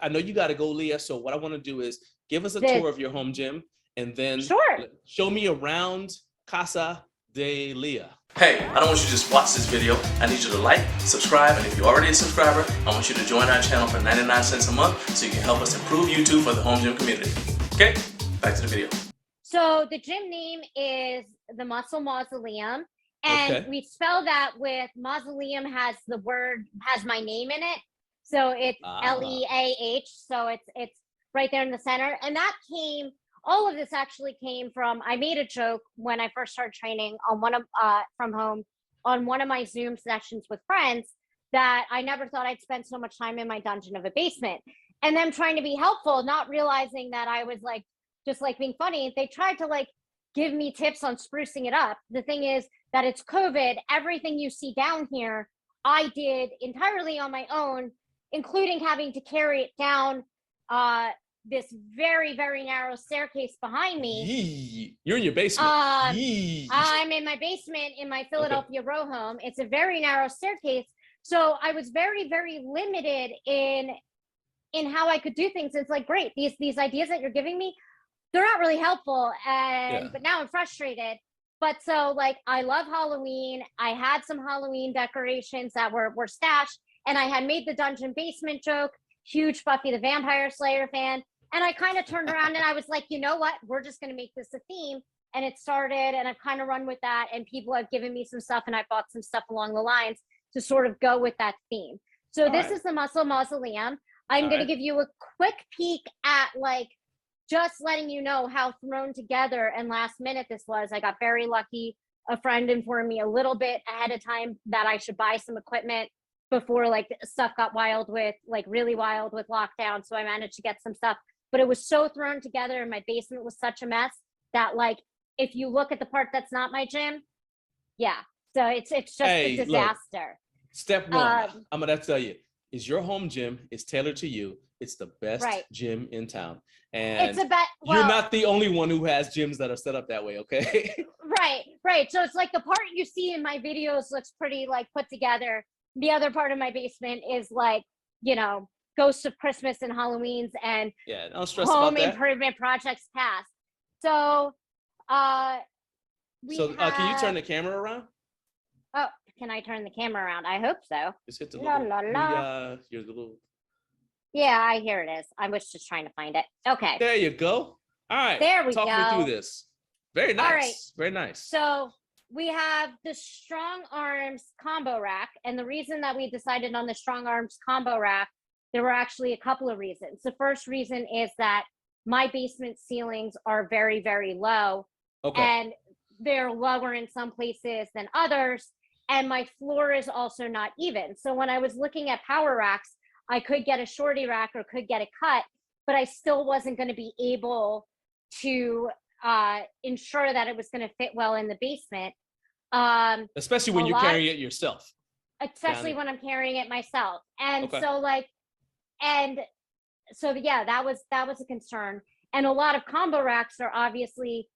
I know you got to go, Leah. So what I want to do is give us a tour of your home gym, and then show me around Casa de Leah. Hey, I don't want you to just watch this video. I need you to like, subscribe, and if you're already a subscriber, I want you to join our channel for 99 cents a month so you can help us improve YouTube for the home gym community. Okay, back to the video. So the gym name is the Mausoleahum, and we spell that with Mausoleum has my name in it. So it's Leah, so it's right there in the center. And all of this actually came from, I made a joke when I first started training on from home on one of my Zoom sessions with friends that I never thought I'd spend so much time in my dungeon of a basement. And them trying to be helpful, not realizing that I was like, just like being funny. They tried to like give me tips on sprucing it up. The thing is that it's COVID. Everything you see down here, I did entirely on my own, including having to carry it down this very, very narrow staircase behind me. Yee. You're in your basement. I'm in my basement in my Philadelphia row home. It's a very narrow staircase. So I was very, very limited in how I could do things. It's like, great, these ideas that you're giving me, they're not really helpful. But now I'm frustrated. But so like, I love Halloween. I had some Halloween decorations that were stashed, and I had made the dungeon basement joke, huge Buffy the Vampire Slayer fan. And I kind of turned around and I was like, you know what? We're just going to make this a theme. And it started, and I've kind of run with that. And people have given me some stuff, and I bought some stuff along the lines to sort of go with that theme. So this is the Mausoleahum. I'm going to give you a quick peek at like, just letting you know how thrown together and last minute this was. I got very lucky. A friend informed me a little bit ahead of time that I should buy some equipment before like stuff got really wild with lockdown. So I managed to get some stuff, but it was so thrown together, and my basement was such a mess that like, if you look at the part that's not my gym, so it's just a disaster. Look, step one, I'm gonna tell you, is your home gym is tailored to you. It's the best gym in town, and you're not the only one who has gyms that are set up that way. Okay. Right. So it's like the part you see in my videos looks pretty like put together. The other part of my basement is like, ghosts of Christmas and Halloween's and don't stress home about that. improvement projects past. So, can you turn the camera around? Oh, can I turn the camera around? I hope so. Just hit the your little. Yeah, here it is. I was just trying to find it. Okay. There you go. All right. There we go. Talk me through this. Very nice. All right. Very nice. So we have the StrongArms combo rack. And the reason that we decided on the StrongArms combo rack, there were actually a couple of reasons. The first reason is that my basement ceilings are very, very low. And they're lower in some places than others. And my floor is also not even. So when I was looking at power racks, I could get a shorty rack or could get a cut, but I still wasn't going to be able to ensure that it was going to fit well in the basement. Especially when you're carrying it yourself. Especially when I'm carrying it myself. And so that was a concern. And a lot of combo racks are obviously,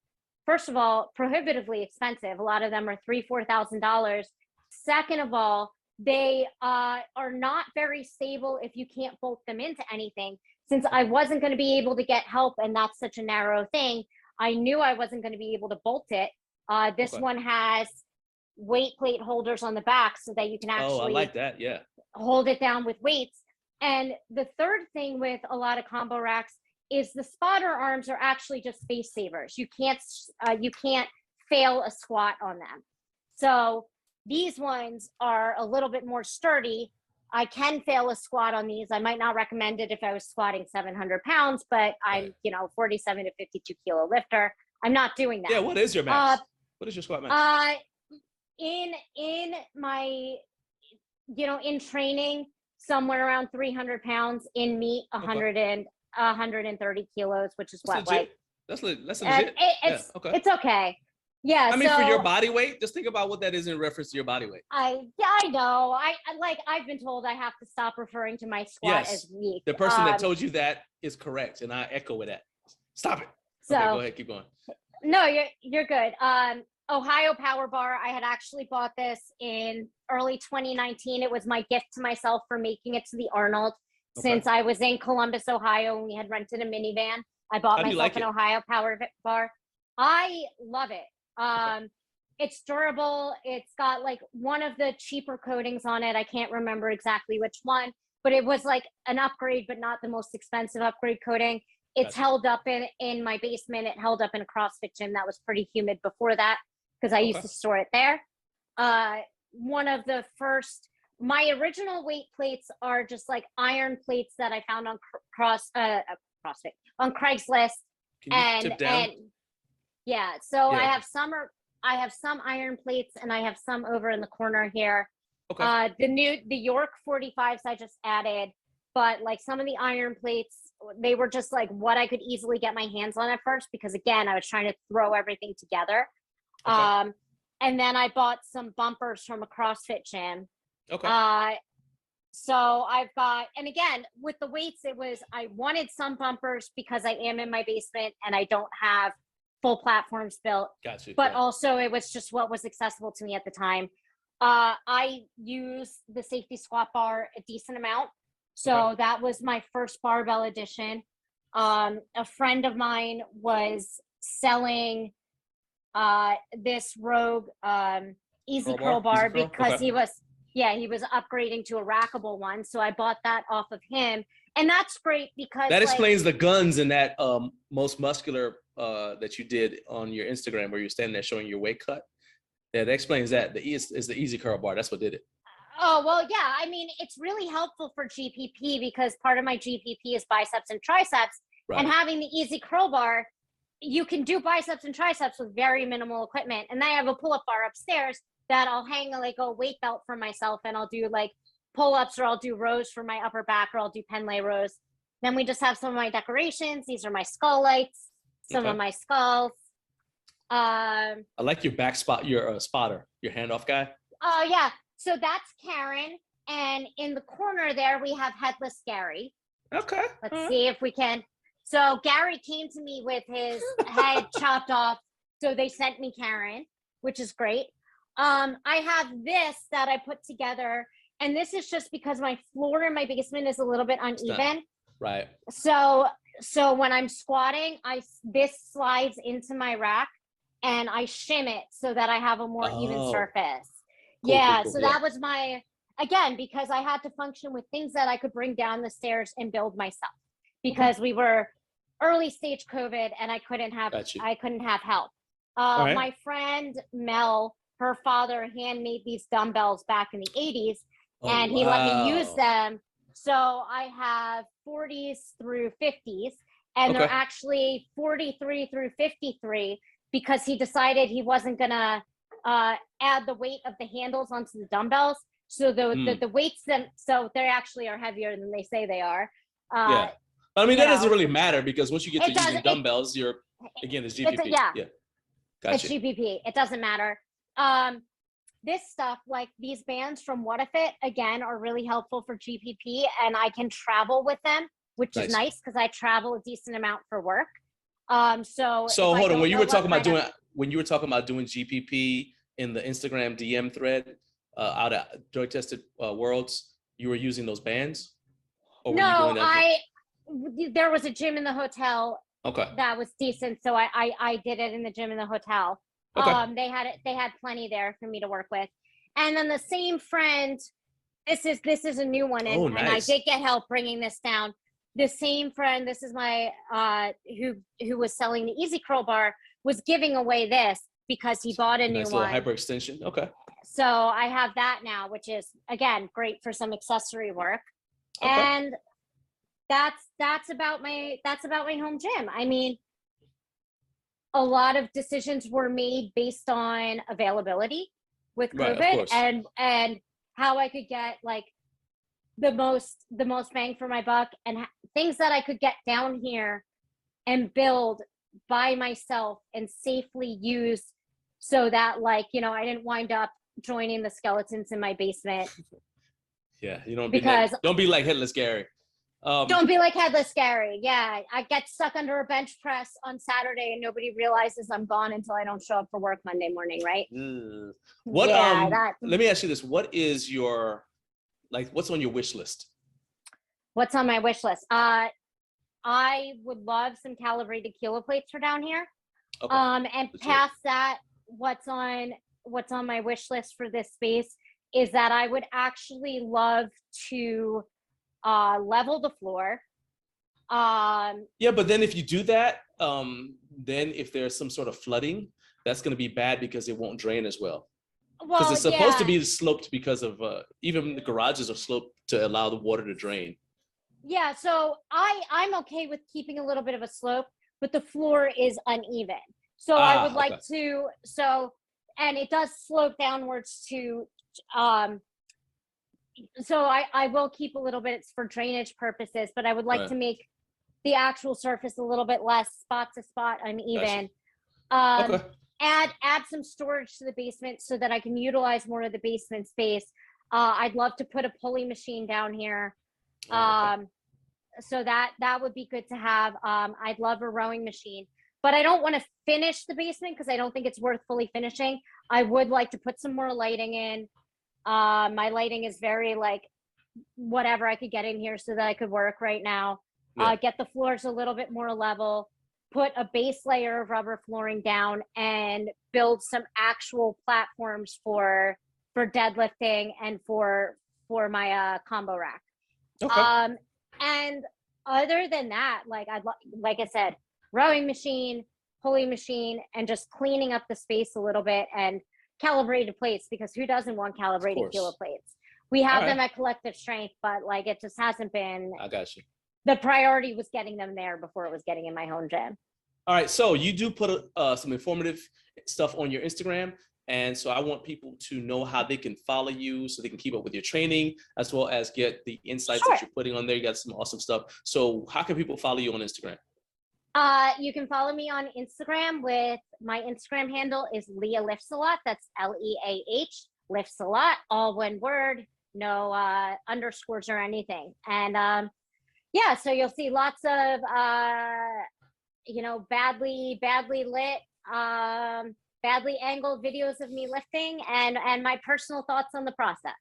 first of all, prohibitively expensive. A lot of them are $3,000-$4,000. Second of all, they are not very stable if you can't bolt them into anything. Since I wasn't going to be able to get help, and that's such a narrow thing, I knew I wasn't going to be able to bolt it. This one has weight plate holders on the back so that you can actually I like that. Yeah. Hold it down with weights. And the third thing with a lot of combo racks is the spotter arms are actually just space savers. You can't fail a squat on them. So these ones are a little bit more sturdy. I can fail a squat on these. I might not recommend it if I was squatting 700 pounds, but I'm, 47 to 52 kilo lifter. I'm not doing that. Yeah. What is your max? What is your squat max? In my, in training, somewhere around 300 pounds. In meet, 130 kilos, which is that's what, legit. That's legit. It's okay. Yeah. I mean, for your body weight, just think about what that is in reference to your body weight. I know. I've been told I have to stop referring to my squat as weak. The person that told you that is correct, and I echo with that. Stop it. So, okay, go ahead, keep going. No, you're good. Ohio Power Bar. I had actually bought this in early 2019. It was my gift to myself for making it to the Arnold. since I was in Columbus, Ohio, and we had rented a minivan. I bought myself an Ohio Power bar. I love it. It's durable. It's got like one of the cheaper coatings on it. I can't remember exactly which one, but it was like an upgrade, but not the most expensive upgrade coating. It's held up in my basement. It held up in a CrossFit gym that was pretty humid before that because I used to store it there. One of the first, my original weight plates are just like iron plates that I found on CrossFit, on Craigslist. And yeah, so I have some iron plates and I have some over in the corner here. The York 45s I just added, but like some of the iron plates, they were just like what I could easily get my hands on at first, because again, I was trying to throw everything together. And then I bought some bumpers from a CrossFit gym. So I've got, and again, with the weights, I wanted some bumpers because I am in my basement and I don't have full platforms built. But also it was just what was accessible to me at the time. I use the safety squat bar a decent amount. So that was my first barbell edition. A friend of mine was selling this Rogue Easy Curl Bar because he was upgrading to a rackable one. So I bought that off of him. And that's great because that explains the guns in that most muscular that you did on your Instagram where you're standing there showing your weight cut. Yeah, that explains that. Is the Easy Curl Bar. That's what did it. Oh, well, yeah. I mean, it's really helpful for GPP because part of my GPP is biceps and triceps. And having the Easy Curl Bar, you can do biceps and triceps with very minimal equipment. And then I have a pull-up bar upstairs that I'll hang like a weight belt for myself, and I'll do like pull-ups, or I'll do rows for my upper back, or I'll do pen lay rows. Then we just have some of my decorations. These are my skull lights, some of my skulls. I like your back spot, your spotter, your handoff guy. Oh, yeah. So that's Karen. And in the corner there, we have Headless Gary. Okay. Let's see if we can. So Gary came to me with his head chopped off. So they sent me Karen, which is great. I have this that I put together. And this is just because my floor in my basement is a little bit uneven. Right. So when I'm squatting, this slides into my rack and I shim it so that I have a more even surface. Cool, that was my, again, because I had to function with things that I could bring down the stairs and build myself, because we were early stage COVID and I couldn't have help. My friend Mel, her father handmade these dumbbells back in the 80s and he let me use them. So I have 40s through 50s, and they're actually 43 through 53 because he decided he wasn't gonna add the weight of the handles onto the dumbbells. So the weights, so they actually are heavier than they say they are. But I mean, that doesn't really matter because once you get to using dumbbells, it's GPP. It's GPP. It doesn't matter. This stuff, like these bands from What-A-Fit, again, are really helpful for GPP, and I can travel with them, which is nice because I travel a decent amount for work. So hold on, when you were talking about doing GPP in the Instagram DM thread out of Drug Tested Worlds, you were using those bands? Or no, there was a gym in the hotel that was decent, so I did it in the gym in the hotel. They had plenty there for me to work with. And then the same friend, this is a new one, and I did get help bringing this down. The same friend, this is my who was selling the Easy Curl Bar, was giving away this because he bought a new one. Hyperextension. Okay. So I have that now, which is again great for some accessory work. And that's about my home gym. I mean, a lot of decisions were made based on availability with COVID and how I could get like the most bang for my buck, and things that I could get down here and build by myself and safely use, so that like, you know, I didn't wind up joining the skeletons in my basement. Yeah, you don't be like Headless Gary. Don't be like Headless Gary. Yeah, I get stuck under a bench press on Saturday and nobody realizes I'm gone until I don't show up for work Monday morning, right? Let me ask you this. What is your, like, what's on your wish list? What's on my wish list? I would love some calibrated kilo plates for down here. Okay. And past that, what's on my wish list for this space is that I would actually love to level the floor. Yeah, but then if you do that, then if there's some sort of flooding, that's going to be bad because it won't drain as well. Because it's supposed to be sloped because of even the garages are sloped to allow the water to drain. Yeah, so I'm okay with keeping a little bit of a slope, but the floor is uneven. So I would like to, and it does slope downwards to, so I will keep a little bit for drainage purposes, but I would like to make the actual surface a little bit less spot to spot uneven. Add some storage to the basement so that I can utilize more of the basement space. I'd love to put a pulley machine down here. So that would be good to have. I'd love a rowing machine, but I don't want to finish the basement because I don't think it's worth fully finishing. I would like to put some more lighting in. My lighting is very like whatever I could get in here so that I could work right now. Get the floors a little bit more level, put a base layer of rubber flooring down, and build some actual platforms for deadlifting and for my combo rack. Okay. And other than that, like I said, rowing machine, pulley machine, and just cleaning up the space a little bit, and calibrated plates, because who doesn't want calibrated kilo plates? We have them at Collective Strength, but like it just hasn't been. I got you. The priority was getting them there before it was getting in my home gym. All right, so you do put some informative stuff on your Instagram. And so I want people to know how they can follow you so they can keep up with your training, as well as get the insights that you're putting on there. You got some awesome stuff. So how can people follow you on Instagram? You can follow me on Instagram with my Instagram handle is Leah Lifts a Lot. That's Leah Lifts a Lot, all one word, no underscores or anything. And yeah, so you'll see lots of badly lit, badly angled videos of me lifting and my personal thoughts on the process.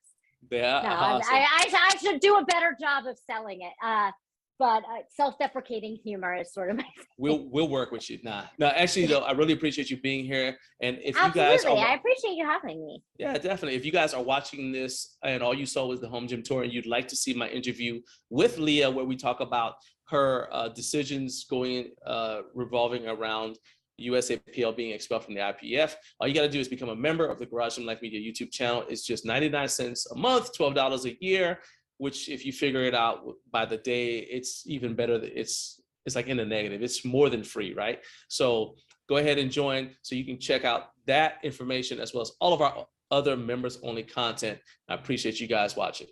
Yeah, awesome. I should do a better job of selling it. But self-deprecating humor is sort of my thing. We'll work with you. No, actually though, I really appreciate you being here. And if Absolutely. you guys I appreciate you having me. Yeah, definitely. If you guys are watching this and all you saw was the home gym tour and you'd like to see my interview with Leah, where we talk about her decisions going revolving around USAPL being expelled from the IPF, all you got to do is become a member of the Garage Gym Life Media YouTube channel. It's just 99 cents a month, $12 a year, which if you figure it out by the day, it's even better. It's like in the negative. It's more than free, right? So go ahead and join so you can check out that information as well as all of our other members only content. I appreciate you guys watching.